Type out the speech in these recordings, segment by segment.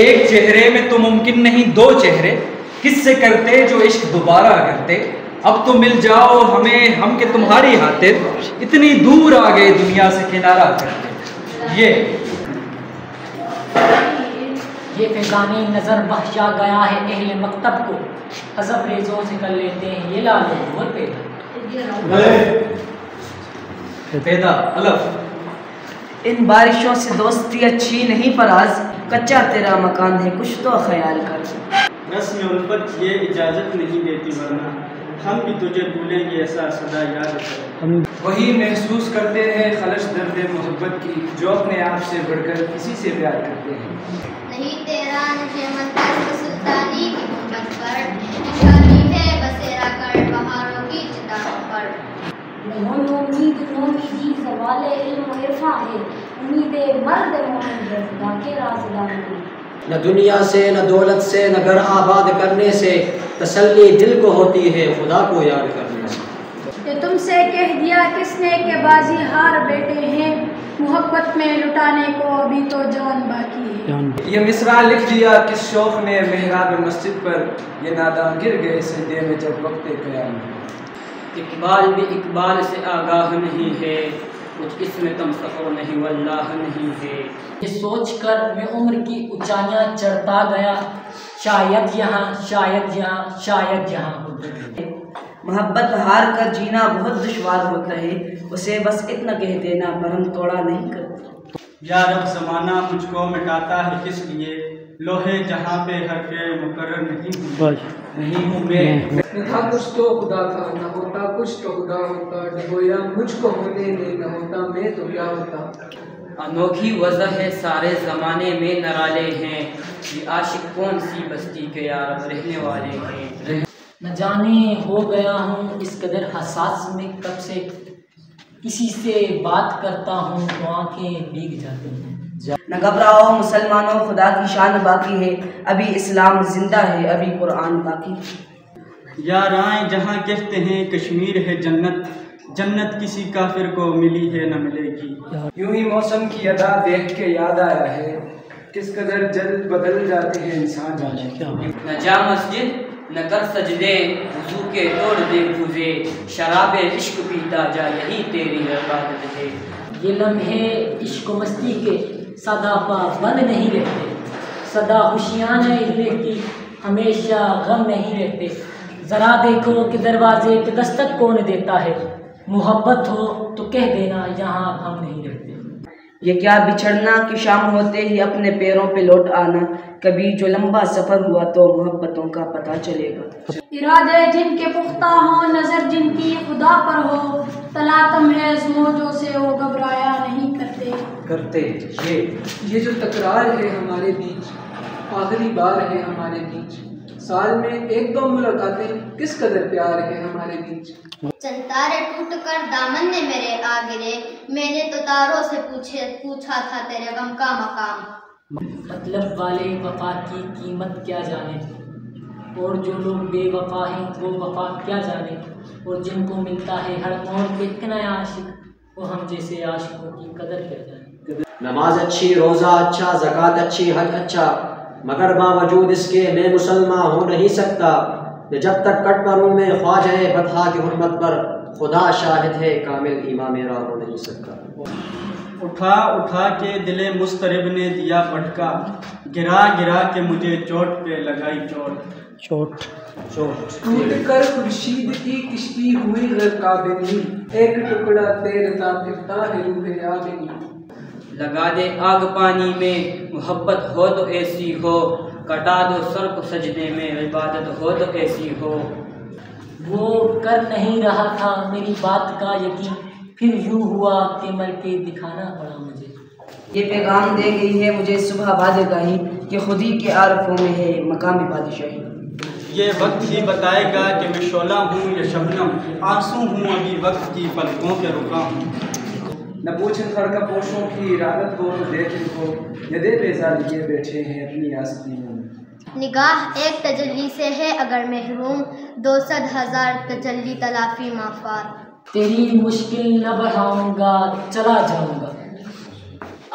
ایک چہرے میں تو ممکن نہیں دو چہرے، کس سے کرتے جو عشق دوبارہ کرتے، اب تو مل جاؤ ہمیں ہم کہ تمہاری خاطر اتنی دور آ گئے دنیا سے کنارہ کرتے۔ یہ فیضان نظر بخشا گیا ہے اہل مکتب کو، حذف ریزوں سے کر لیتے ہیں یہ لالو اور پیدا الف۔ ان بارشوں سے دوستی اچھی نہیں فراز، کچا تیرا مکان ہے کچھ تو خیال کر۔ رسم الفت یہ اجازت نہیں دیتی ورنہ ہم بھی تجھے بھولیں گے ایسا صدا یاد ہے۔ وہی محسوس کرتے ہیں خلش درد محبت کی جو اپنے آپ سے بڑھ کر کسی سے پیار کرتے ہیں۔ نہیں تیرا نشے منتظر سلطانی کی گنبد پر نشانی ہے بسیرا کر بہاروں کی چتاروں پر۔ امید نومیدی زوال علم و عرفاں ہے، امید مرد مومن ہے خدا کے رازدار ہے۔ نہ دنیا سے نہ دولت سے نہ گھر آباد کرنے سے تسلی دل کو ہوتی ہے خدا کو یاد کرنے سے۔ یہ تم سے کہہ دیا کس نے کہ بازی ہار بیٹے ہیں، محبت میں لٹانے کو ابھی تو جان باقی ہے۔ یہ مصرع لکھ دیا کس شوق نے محراب مسجد پر، یہ ناداں گر گئے سجدے میں جب وقت قیام۔ اقبال بھی اقبال سے آگاہ نہیں ہے، کچھ اس میں تمسخر نہیں واللہ نہیں ہے۔ یہ سوچ کر میں عمر کی اونچائیاں چڑھتا گیا، شاید یہاں شاید یہاں شاید یہاں۔ محبت ہار کر جینا بہت دشوار ہوتا ہے، اسے بس اتنا کہہ دینا برہم توڑا نہیں کرتا۔ یا رب زمانہ مجھ کو مٹاتا ہے کس لیے، لوہے جہاں پہ حرف مقرر نہیں ہوں میں۔ نہ تھا کچھ تو خدا تھا، نہ ہوتا کچھ تو خدا ہوتا، ڈبویا مجھ کو ہونے نہیں، نہ ہوتا میں تو کیا ہوتا۔ انوکھی وجہ ہے سارے زمانے میں نرالے ہیں، یہ عاشق کون سی بستی کے یارب رہنے والے ہیں۔ نہ جانے ہو گیا ہوں اس قدر حساس میں کب سے، کسی سے بات کرتا ہوں تو آنکھیں بھیگ جاتی ہیں۔ نہ گھبراؤ مسلمانوں خدا کی شان باقی ہے، ابھی اسلام زندہ ہے ابھی قرآن باقی۔ یا رائیں جہاں کہتے ہیں کشمیر ہے جنت، جنت کسی کافر کو ملی ہے نہ ملے گی۔ یوں ہی موسم کی ادا دیکھ کے یاد آیا ہے، کس قدر جلد بدل جاتے ہیں انسان جانے۔ نہ جا مسجد نہ کر سجدے، وضو کے توڑ دے بھوزے، شراب عشق پیتا جا یہی تیری عبادت ہے۔ یہ لمحے عشق و مستی کے سدا پابند نہیں رہتے، سدا خوشیاں نہیں رہتی ہمیشہ غم نہیں رہتے۔ ذرا دیکھو کہ دروازے پہ دستک کون دیتا ہے، محبت ہو تو کہہ دینا یہاں ہم نہیں رہتے۔ یہ کیا بچھڑنا کہ شام ہوتے ہی اپنے پیروں پہ لوٹ آنا، کبھی جو لمبا سفر ہوا تو محبتوں کا پتہ چلے گا۔ ارادے جن کے پختہ ہوں نظر جن کی خدا پر ہو، تلاطم ہے موجوں سے وہ گھبرایا نہیں کرتے۔ یہ جو تکرار ہے ہمارے بیچ، آخری بار ہے ہمارے بیچ، سال میں ایک دو ملاقاتیں کس قدر پیار ہے ہمارے بیچ۔ چند تارے ٹوٹ کر دامن نے میرے آ گرے، میں نے تو تاروں سے پوچھا تھا تیرے غم کا مقام۔ مطلب والے وفا کی قیمت کیا جانے، اور جو لوگ بے وفا ہیں وہ وفا کیا جانے، اور جن کو ملتا ہے ہر موڑ پہ ایک نیا عاشق، وہ ہم جیسے عاشقوں کی قدر کر جانے۔ نماز اچھی، روزہ اچھا، زکوٰۃ اچھی، حج اچھا، مگر باوجود اس کے میں مسلمان ہو نہیں سکتا۔ جب تک کٹ مروں میں خواجہ بطحا کی حرمت پر، خدا شاہد ہے کامل ایمان میرا ہو نہیں سکتا۔ اٹھا اٹھا کے دل مضطرب نے دیا پٹکا، گرا گرا کے مجھے چوٹ پہ لگائی چوٹ۔ ٹوٹ کر خورشید کی کشتی ہوئی غرقابنی، ایک ٹکڑا تیرتا پھرتا ہے روح آبنی۔ لگا دے آگ پانی میں محبت ہو تو ایسی ہو، کٹا دو سر کو سجدے میں عبادت ہو تو ایسی ہو۔ وہ کر نہیں رہا تھا میری بات کا یقین، پھر یوں ہوا کہ مل کے دکھانا پڑا مجھے۔ یہ پیغام دے گئی ہے مجھے صبح بادگاہی، کہ خودی کے عارفوں میں ہے مقام بادشاہی۔ یہ وقت ہی بتائے گا کہ میں شعلہ ہوں یا شبنم، آنسو ہوں ابھی وقت کی پلکوں کے رکا ہوں۔ نہ پوچھیں خرقہ پوشوں کی ارادت ہو تو دیکھ ان کو، یدے بیزار لیے بیٹھے ہیں اپنی آستینوں میں۔ نگاہ ایک تجلی سے ہے اگر محروم، 200,000 تجلی تلافی مافار۔ تیری مشکل نہ بڑھاؤں گا چلا جاؤں گا،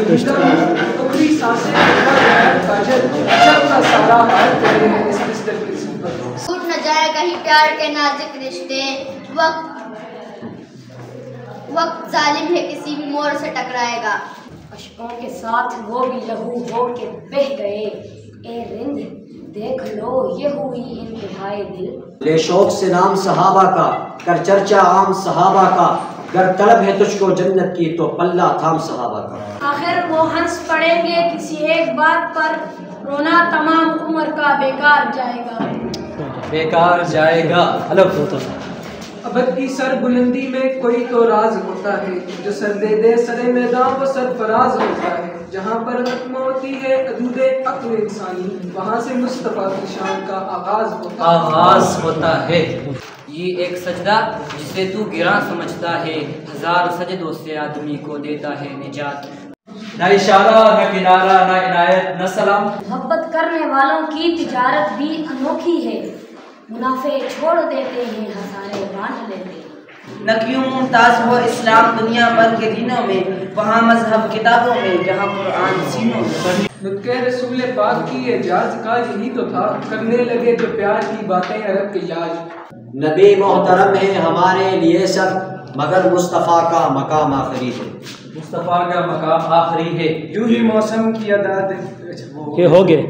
اپنی سانسیں کاجل شب کا سارا حال کرے ہیں اس بستر کی صحبت. ٹوٹ نہ جائے کہیں پیار کے نازک رشتے، وقت ظالم ہے کسی بھی موڑ سے ٹکرائے گا. اشکوں کے ساتھ وہ بھی لہو ہو کے بہہ گئے، اے رند دیکھ لو یہ ہوئی انتہائے دل. لے شوق سے نام صحابہ کا، کر چرچا عام صحابہ کا، گر طلب ہے تجھ کو جنت کی تو پلہ تھام صحابہ کا. آخر وہ ہنس پڑیں گے کسی ایک بات پر، رونا تمام عمر کا بیکار جائے گا. بیکار جائے گا. ابد کی سر بلندی میں کوئی تو راز ہوتا ہے، جو سر دے دے سر میدان وہ سرفراز ہوتا ہے. جہاں پر ختم ہوتی ہے حدود عقل انسانی، وہاں سے مصطفیٰ کی شان کا آغاز ہوتا ہے. یہ ایک سجدہ جسے تو گراں سمجھتا ہے، ہزار سجدوں سے آدمی کو دیتا ہے نجات. نہ اشارہ نہ کنارہ نہ عنایت نہ سلام. محبت کرنے والوں کی تجارت بھی انوکھی ہے، منافع چھوڑ دیتے ہیں ہزارے بانٹ لیتے ہیں. نہ کیوں ممتاز ہو اسلام دنیا بھر کے دینوں میں، وہاں مذہب کتابوں میں جہاں قرآن سینوں میں. نطق رسول پاک کی اعجاز کا یہی تو تھا، کرنے لگے جو پیار کی باتیں عرب کے یاج. نبی محترم ہے ہمارے لیے سب، مگر مصطفیٰ کا مقام آخری ہے. مصطفیٰ کا مقام آخری ہے. یوں ہی موسم کی عداد یہ ہو گئے.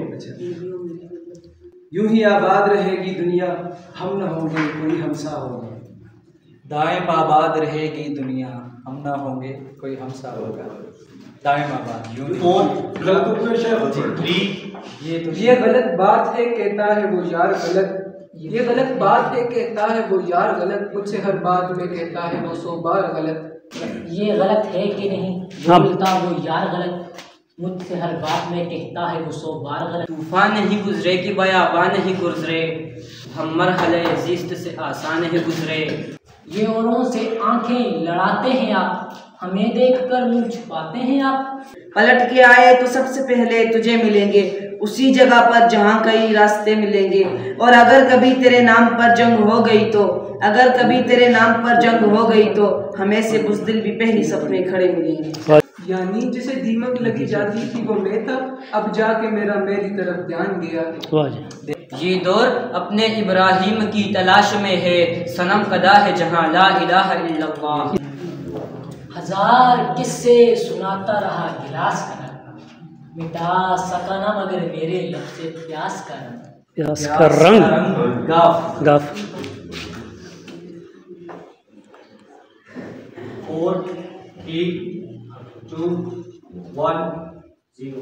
یوں ہی آباد رہے گی دنیا، ہم نہ ہوں گے کوئی ہمسا ہوگا. دائم آباد رہے گی دنیا، ہم نہ ہوں گے کوئی ہمسا ہوگا. دائم آباد. یہ غلط بات ہے کہتا ہے وہ یار غلط، یہ غلط بات ہے کہتا ہے وہ یار غلط، مجھ سے ہر بات میں کہتا ہے وہ 100 بار غلط. یہ غلط ہے کہ نہیں بولتا وہ یار غلط، مجھ سے ہر بات میں کہتا ہے وہ 100 بار غلط. طوفان نہیں گزرے کہ بیاباں نہیں گزرے، ہم مرحلے زیست سے آسان نہیں گزرے. یہ اوروں سے آنکھیں لڑاتے ہیں آپ، ہمیں دیکھ کر منہ چھپاتے ہیں آپ. پلٹ کے آئے تو سب سے پہلے تجھے ملیں گے، اسی جگہ پر جہاں کئی راستے ملیں گے. اور اگر کبھی تیرے نام پر جنگ ہو گئی تو، اگر کبھی تیرے نام پر جنگ ہو گئی تو، ہمیں سے بزدل بھی پہلی صف میں کھڑے ملیں گے. یعنی جسے دیمک لگی جاتی تھی وہ میں تھا، اب جا کے میری طرف دھیان گیا. یہ دور اپنے ابراہیم کی تلاش میں ہے، صنم کدا ہے جہاں لا الہ الا اللہ. ہزار قصے سناتا رہا گلاس کا رنگ، مٹا سکا نہ مگر میرے لب سے پیاس کا رنگ. پیاس کا رنگ گاف. 4 3 2 1 0.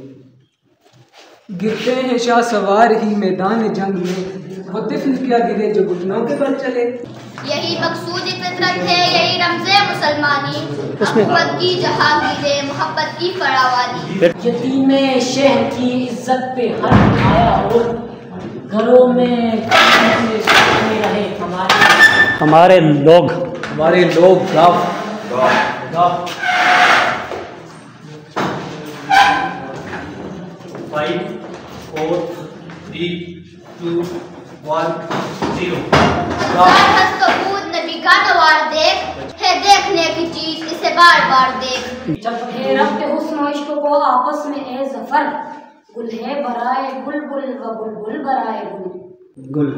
گرتے ہیں شاہ سوار ہی میدان جنگ میں، وہ طفل کیا گرے جو گھٹنوں کے بل چلے. یہی مقصود فطرت ہے، یہی رمز مسلمانی، محبت کی جہانگیرے محبت کی فراوانی. یتیم شہر کی عزت پہ ہر آیا اور گھروں میں رہے ہمارے لوگ. گاف. 5 4 3 2 1 0. ہست و بود نبی کا نوار دیکھ، ہے دیکھنے کی چیز اسے بار بار دیکھ. جب ہے رب کے حسن و عشق کو آپس میں اے ظفر، گل ہے برائے بلبل و بلبل برائے گل.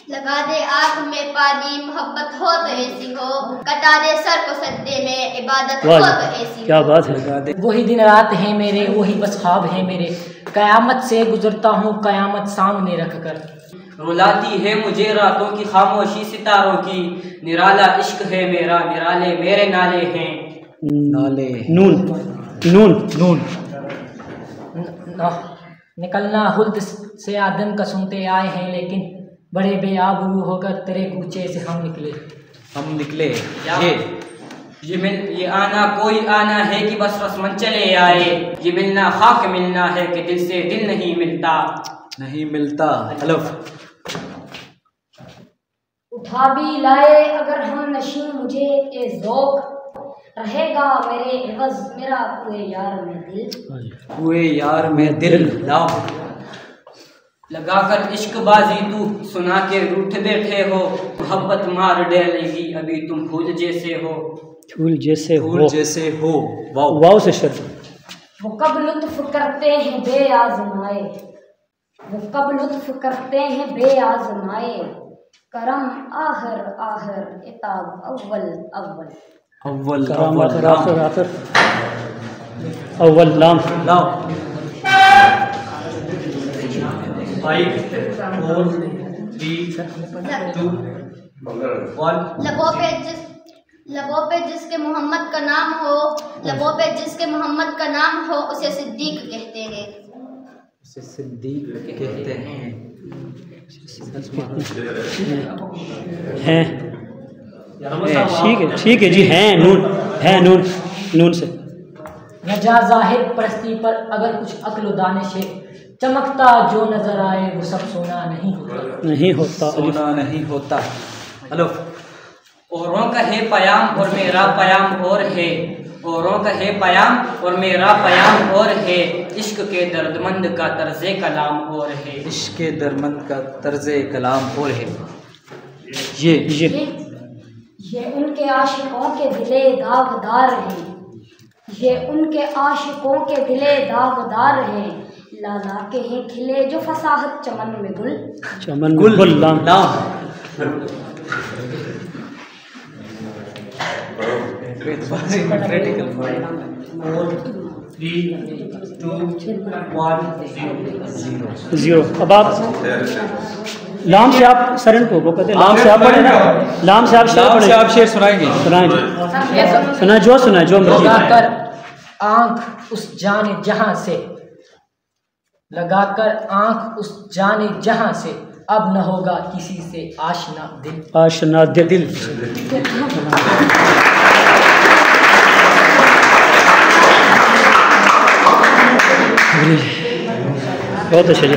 لگا دے آنکھ میں پانی محبت ہو تو ایسی ہو، کٹا دے سر کو سجدے میں عبادت ہو تو ایسی ہو. کیا بات ہے. وہی دن رات ہیں میرے، وہی بس خواب ہیں میرے، قیامت سے گزرتا ہوں قیامت سامنے رکھ کر. رلاتی ہے مجھے راتوں کی خاموشی ستاروں کی، نرالا عشق ہے میرا، نرالے میرے نالے ہیں. نالے. نون. نکلنا خلد سے آدم کا سنتے آئے ہیں، لیکن بڑے بے آبرو ہو کر تیرے کوچے سے ہم نکلے. یہ آنا کوئی آنا ہے کہ بس رسمن چلے آئے، یہ ملنا خاک ملنا ہے کہ دل سے دل نہیں ملتا. الف. اٹھا بھی لائے اگر ہم نشیں مجھے اے ذوق، رہے گا میرے عوض میرا ہوئے یار میں دل. ہوئے یار میں دل. لگا کر عشق بازی تو سنا کے روٹھ بیٹھے ہو، محبت مار ڈالے گی ابھی تم پھول جیسے ہو، پھول جیسے ہو، پھول جیسے ہو، واو واو سے شرط، وہ کب لطف کرتے ہیں بے آزمائے، وہ کب لطف کرتے ہیں بے آزمائے، کرم آخر آخر عتاب اول اول، اول کرام اول آخر آخر آخر اول لام، لام 5 4 3 2 1 لبوں پہ جس کے محمد کا نام ہو، لبوں پہ جس کے محمد کا نام ہو، اسے صدیق کہتے ہیں، اسے صدیق کہتے ہیں، ہیں ٹھیک ہے جی، ہیں نون، ہیں نون، نون سے نجا ظاہر پرستی پر اگر کچھ عقل و دانش ہے، چمکتا جو نظر آئے وہ سب سونا نہیں ہوتا، نہیں ہوتا، سونا نہیں ہوتا، الف اوروں کا ہے پیام اور میرا پیام اور ہے، اوروں کا ہے پیام اور میرا پیام اور ہے، عشق کے دردمند کا طرز کلام اور ہے، عشق کے درمند کا طرز کلام اور ہے، یہ ان کے عاشقوں کے دلے داغدار ہیں، یہ ان کے عاشقوں کے دلے داغدار ہیں، لالا کے ہیں کھلے جو فصاحت چمن میں گل، چمن میں گل، لام لام 0۔ اب آپ لام سے آپ سرن کو وہ کہتے ہیں لام سے آپ پڑھیں نا، لام سے آپ شعر لام پڑھیں، سے آپ شعر سنائیں گے، سنائیں جی، سنا جو سنائیں جو مرضی، لگا کر آنکھ اس جان جہاں سے، لگا کر آنکھ اس جان جہاں سے، اب نہ ہوگا کسی سے آشنا دل، آشنا دل، بہت اچھا جی۔